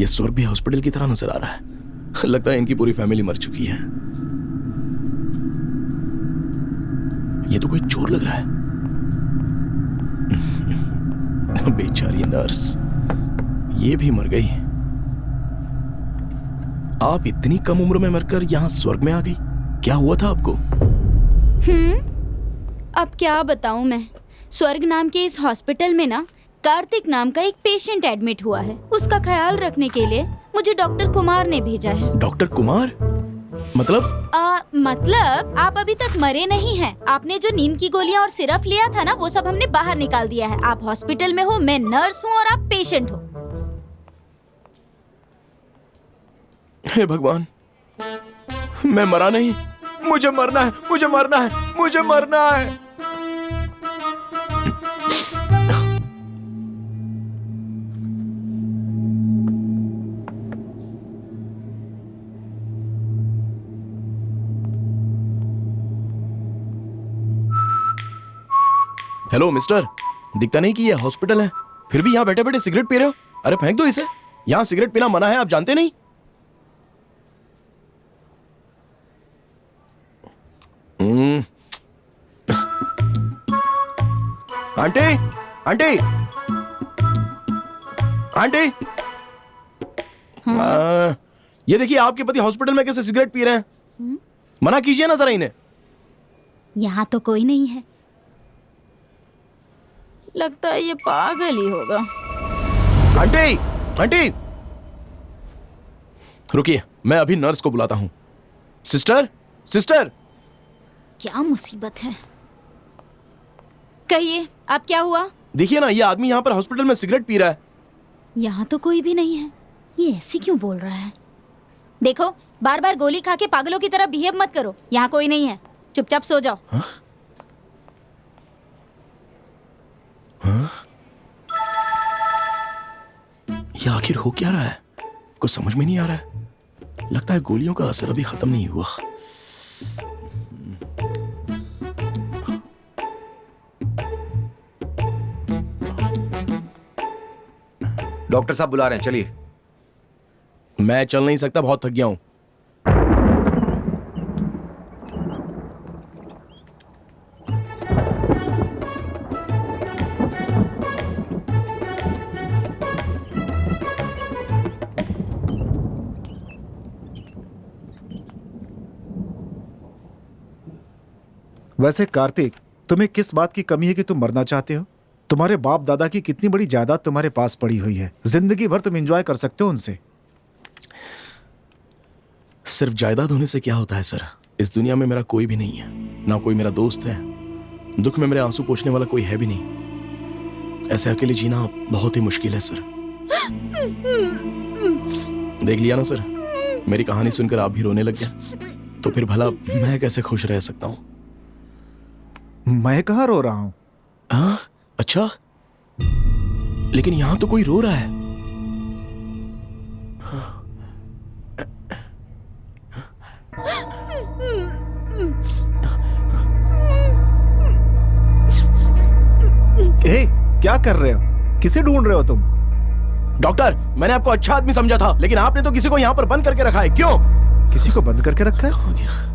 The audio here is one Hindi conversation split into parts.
ये स्वर्ग भी हॉस्पिटल की तरह नजर आ रहा है। लगता है इनकी पूरी फैमिली मर चुकी है। ये तो कोई चोर लग रहा है। बेचारी नर्स, ये भी मर गई। आप इतनी कम उम्र में मरकर यहां स्वर्ग में आ गई। क्या हुआ था आपको? अब क्या बताऊं मैं। स्वर्ग नाम के इस हॉस्पिटल में ना कार्तिक नाम का एक पेशेंट एडमिट हुआ है। उसका ख्याल रखने के लिए मुझे डॉक्टर कुमार ने भेजा है। डॉक्टर कुमार? मतलब? मतलब आप अभी तक मरे नहीं हैं। आपने जो नींद की गोलियां और सिरप लिया था ना, वो सब हमने बाहर निकाल दिया है। आप हॉस्पिटल में हो, मैं नर्स हूँ और आप पेशेंट हो। हे भगवान, मैं मरा नहीं। मुझे मरना है, मुझे मरना है, मुझे मरना है। हेलो मिस्टर, दिखता नहीं कि ये हॉस्पिटल है, फिर भी यहाँ बैठे बैठे सिगरेट पी रहे हो। अरे फेंक दो इसे। यहाँ सिगरेट पीना मना है, आप जानते नहीं? आंटी, आंटी, आंटी, ये देखिए आपके पति हॉस्पिटल में कैसे सिगरेट पी रहे हैं। मना कीजिए ना जरा इन्हें। यहाँ तो कोई नहीं है। लगता है ये पागल ही होगा। आंटी, आंटी, रुकिए, मैं अभी नर्स को बुलाता हूँ। Sister, sister. क्या मुसीबत है। कहिए, आप क्या हुआ? देखिए ना, ये आदमी यहाँ पर हॉस्पिटल में सिगरेट पी रहा है। यहाँ तो कोई भी नहीं है। ये ऐसे क्यों बोल रहा है? देखो, बार बार गोली खा के पागलों की तरह बिहेव मत करो। यहाँ कोई नहीं है, चुपचाप सो जाओ। हाँ? हाँ? ये आखिर हो क्या रहा है? कुछ समझ में नहीं आ रहा है। लगता है गोलियों का असर अभी खत्म नहीं हुआ। डॉक्टर साहब बुला रहे हैं, चलिए। मैं चल नहीं सकता, बहुत थक गया हूं। वैसे कार्तिक, तुम्हें किस बात की कमी है कि तुम मरना चाहते हो? तुम्हारे बाप दादा की कितनी बड़ी जायदाद तुम्हारे पास पड़ी हुई है। जिंदगी भर तुम एंजॉय कर सकते हो उनसे। सिर्फ जायदाद होने से क्या होता है सर? इस दुनिया में मेरा कोई भी नहीं है, ना कोई मेरा दोस्त है। दुख में मेरे आंसू पोंछने वाला कोई है भी नहीं। ऐसे अकेले जीना बहुत ही मुश्किल है सर। देख लिया ना सर, मेरी कहानी सुनकर आप भी रोने लग गए। तो फिर भला मैं कैसे खुश रह सकता हूं? मैं कहाँ रो रहा हूं? हाँ, अच्छा, लेकिन यहां तो कोई रो रहा है। ए, क्या कर रहे हो? किसे ढूंढ रहे हो तुम? डॉक्टर, मैंने आपको अच्छा आदमी समझा था, लेकिन आपने तो किसी को यहाँ पर बंद करके रखा है। क्यों? किसी को बंद करके रखा है? कहाँ गया?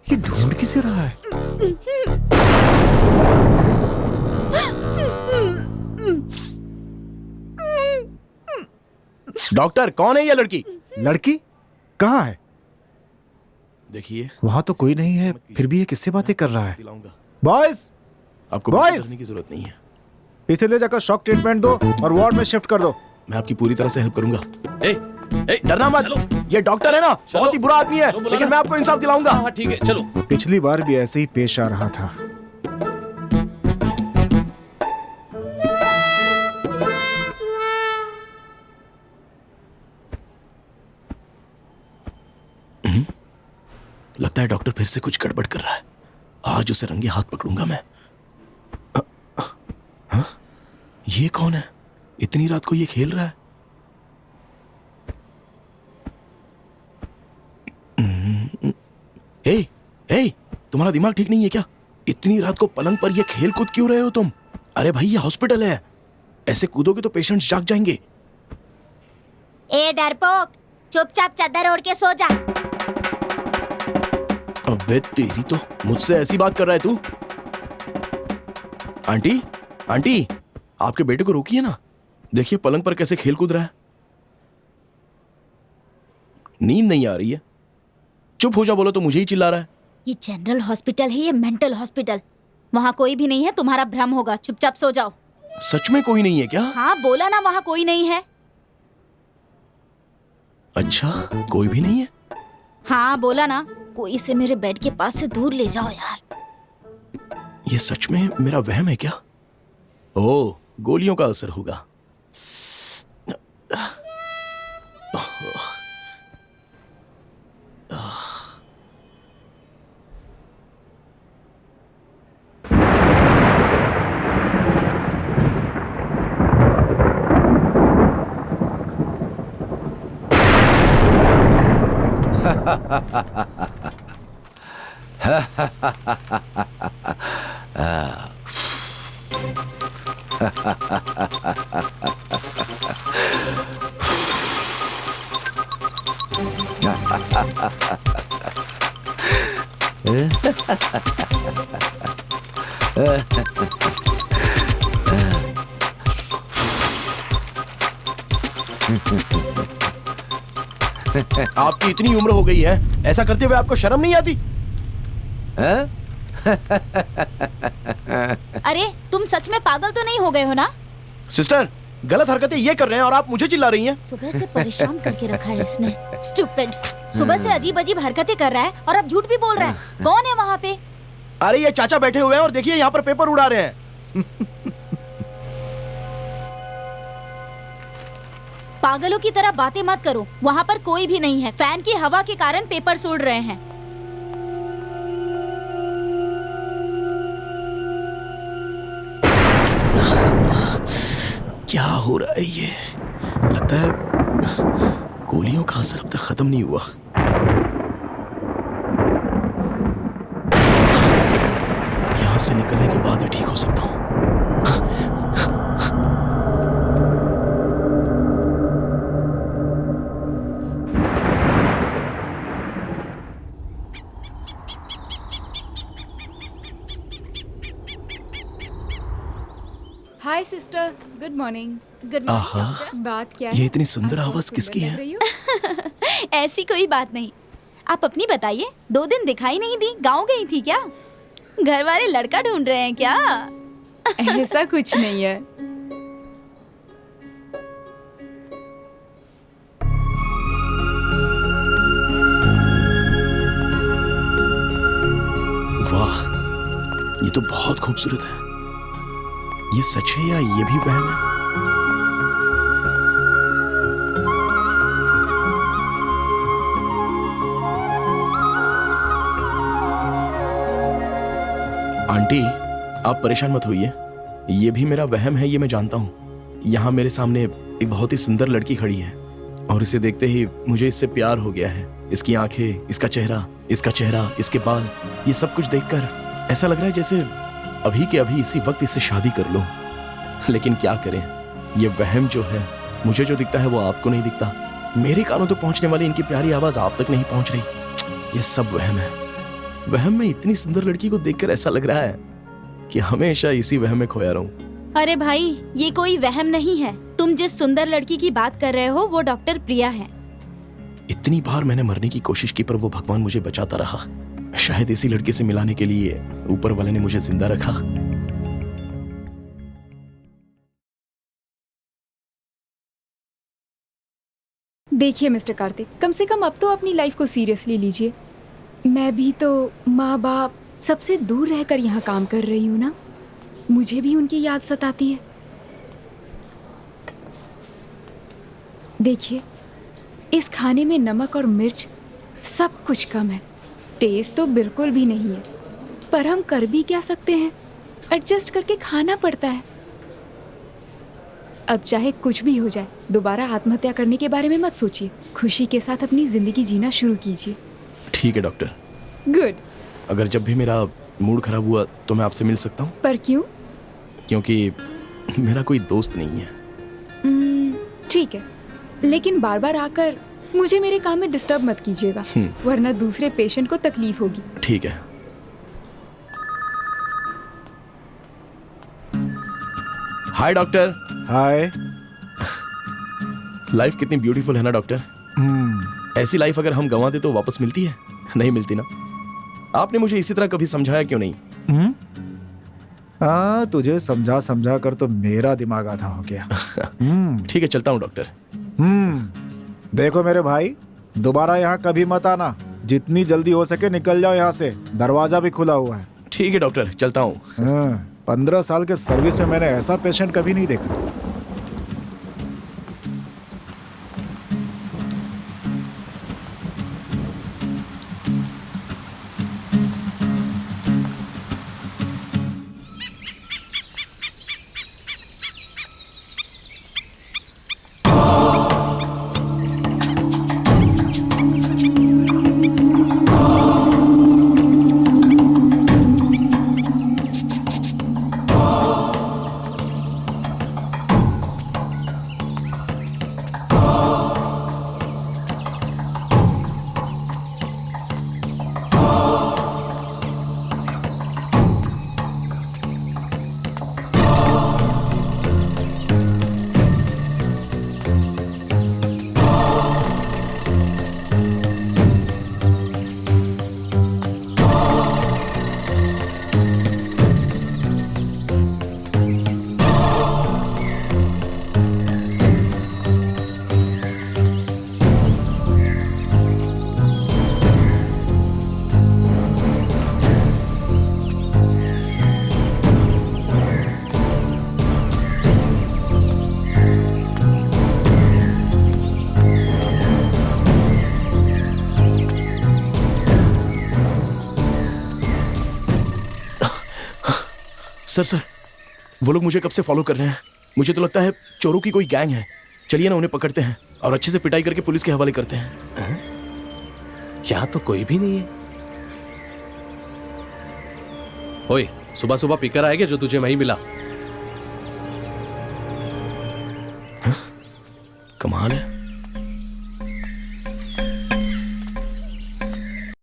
ये ढूंढ किसे रहा है? डॉक्टर, कौन है ये लड़की? लड़की कहाँ है? देखिए, वहां तो कोई नहीं है, फिर भी ये किससे बातें कर रहा है? दिलाऊंगा। बॉयज, आपको Boys! करने की जरूरत नहीं है। इसे ले जाकर शॉक ट्रीटमेंट दो और वार्ड में शिफ्ट कर दो। मैं आपकी पूरी तरह से हेल्प करूंगा। डरना मत। ये डॉक्टर है ना, बहुत ही बुरा आदमी है, लेकिन मैं आपको इंसाफ दिलाऊंगा। हाँ ठीक है, चलो। पिछली बार भी ऐसे ही पेश आ रहा था। लगता है डॉक्टर फिर से कुछ गड़बड़ कर रहा है। आज उसे रंगे हाथ पकड़ूंगा मैं। हाँ? ये कौन है? इतनी रात को ये खेल रहा है। ए, तुम्हारा दिमाग ठीक नहीं है क्या? इतनी रात को पलंग पर ये खेल कूद क्यों रहे हो तुम? अरे भाई ये हॉस्पिटल है, ऐसे कूदोगे तो पेशेंट्स जाग जाएंगे। ए डरपोक, चुपचाप चादर ओढ़ के सो जा। अबे तेरी तो, मुझसे ऐसी बात कर रहा है तू? आंटी, आंटी, आपके बेटे को रोकिए ना, देखिए पलंग पर कैसे खेल कूद रहा है। नींद नहीं आ रही है, चुप हो जा बोलो तो मुझे ही चिल्ला रहा है। ये जनरल हॉस्पिटल है, ये मेंटल हॉस्पिटल। वहाँ कोई भी नहीं है, तुम्हारा भ्रम होगा। चुपचाप सो जाओ। सच में कोई नहीं है क्या? हाँ बोला ना, वहाँ कोई नहीं है। अच्छा, कोई भी नहीं है? हाँ बोला ना, कोई से मेरे बेड के पास से दूर ले जाओ यार। ये सच में मेरा वहम है क्या? ओह, गोलियों का असर होगा। आपकी इतनी उम्र हो गई है, ऐसा करते हुए आपको शर्म नहीं आती? हैं? अरे तुम सच में पागल तो नहीं हो गए हो ना? सिस्टर, गलत हरकतें ये कर रहे हैं और आप मुझे चिल्ला रही हैं। सुबह से परेशान करके रखा है इसने। स्टूपिड, सुबह से अजीब अजीब हरकतें कर रहा है और अब झूठ भी बोल रहा है। कौन है वहाँ पे? अरे ये चाचा बैठे हुए हैं और देखिए यहाँ पर पेपर उड़ा रहे हैं। पागलों की तरह बातें मत करो, वहाँ पर कोई भी नहीं है। फैन की हवा के कारण पेपर उड़ रहे हैं। क्या हो रहा है ये? लगता है गोलियों का असर अब तक खत्म नहीं हुआ। यहां से निकलने के बाद ही ठीक हो सकता हूं। हाय सिस्टर, गुड मॉर्निंग। गुड आहा, बात क्या ये है? इतनी सुंदर आप आवाज बहुत किसकी सुंदर है? लग रही हो। ऐसी कोई बात नहीं। आप अपनी बताइए, 2 दिन दिखाई नहीं दी, गाँव गई थी क्या? घर वाले लड़का ढूंढ रहे हैं क्या? ऐसा कुछ नहीं है। वाह, ये तो बहुत खूबसूरत है। ये सच है या ये भी वहम है? आंटी, आप परेशान मत होइए, ये भी मेरा वहम है, ये मैं जानता हूँ। यहाँ मेरे सामने एक बहुत ही सुंदर लड़की खड़ी है और इसे देखते ही मुझे इससे प्यार हो गया है। इसकी आंखें, इसका चेहरा, इसके बाल, ये सब कुछ देखकर ऐसा लग रहा है जैसे अभी के अभी इसी वक्त इससे शादी कर लूं। लेकिन क्या करें, ये वहम जो है, मुझे जो दिखता है वो आपको नहीं दिखता। मेरे कानों तक पहुंचने वाली इनकी प्यारी आवाज आप तक नहीं पहुंच रही। ये सब वहम है। वहम में इतनी सुंदर लड़की को देखकर ऐसा लग रहा है कि हमेशा इसी वहम में खोया रहूं। अरे भाई, ये कोई वहम नहीं है। तुम जिस सुंदर लड़की की बात कर रहे हो वो डॉक्टर प्रिया है। इतनी बार मैंने मरने की कोशिश की पर वो भगवान मुझे बचाता रहा। शायद इसी लड़के से मिलाने के लिए ऊपर वाले ने मुझे जिंदा रखा। देखिए मिस्टर कार्तिक, कम से कम अब तो अपनी लाइफ को सीरियसली लीजिए। मैं भी तो माँ बाप सबसे दूर रहकर यहाँ काम कर रही हूँ ना। मुझे भी उनकी याद सताती है। देखिए, इस खाने में नमक और मिर्च सब कुछ कम है। टेस्ट तो बिल्कुल भी नहीं है, पर हम कर भी क्या सकते हैं, एडजस्ट करके खाना पड़ता है। अब चाहे कुछ भी हो जाए, दोबारा आत्महत्या करने के बारे में मत सोचिए। खुशी के साथ अपनी जिंदगी जीना शुरू कीजिए। ठीक है डॉक्टर। गुड। अगर जब भी मेरा मूड खराब हुआ तो मैं आपसे मिल सकता हूँ? पर क्यों? क्योंकि मेरा कोई दोस्त नहीं है। ठीक है, लेकिन बार बार आकर मुझे मेरे काम में डिस्टर्ब मत कीजिएगा, वरना दूसरे पेशेंट को तकलीफ होगी। ठीक है। Hi doctor. हाय। लाइफ कितनी ब्यूटीफुल है ना डॉक्टर। ऐसी लाइफ अगर हम गंवा दे तो वापस मिलती है? नहीं मिलती ना। आपने मुझे इसी तरह कभी समझाया क्यों नहीं? हाँ, तुझे समझा समझा कर तो मेरा दिमाग आधा हो गया। ठीक है, चलता हूँ डॉक्टर। देखो मेरे भाई, दोबारा यहाँ कभी मत आना। जितनी जल्दी हो सके निकल जाओ यहाँ से, दरवाजा भी खुला हुआ है। ठीक है डॉक्टर, चलता हूँ। 15 साल के सर्विस में मैंने ऐसा पेशेंट कभी नहीं देखा। सर, वो लोग मुझे कब से फॉलो कर रहे हैं। मुझे तो लगता है चोरों की कोई गैंग है। चलिए ना, उन्हें पकड़ते हैं और अच्छे से पिटाई करके पुलिस के हवाले करते हैं। यहाँ तो कोई भी नहीं है। ओए, सुबह सुबह पिकर आएगा जो तुझे वहीं मिला।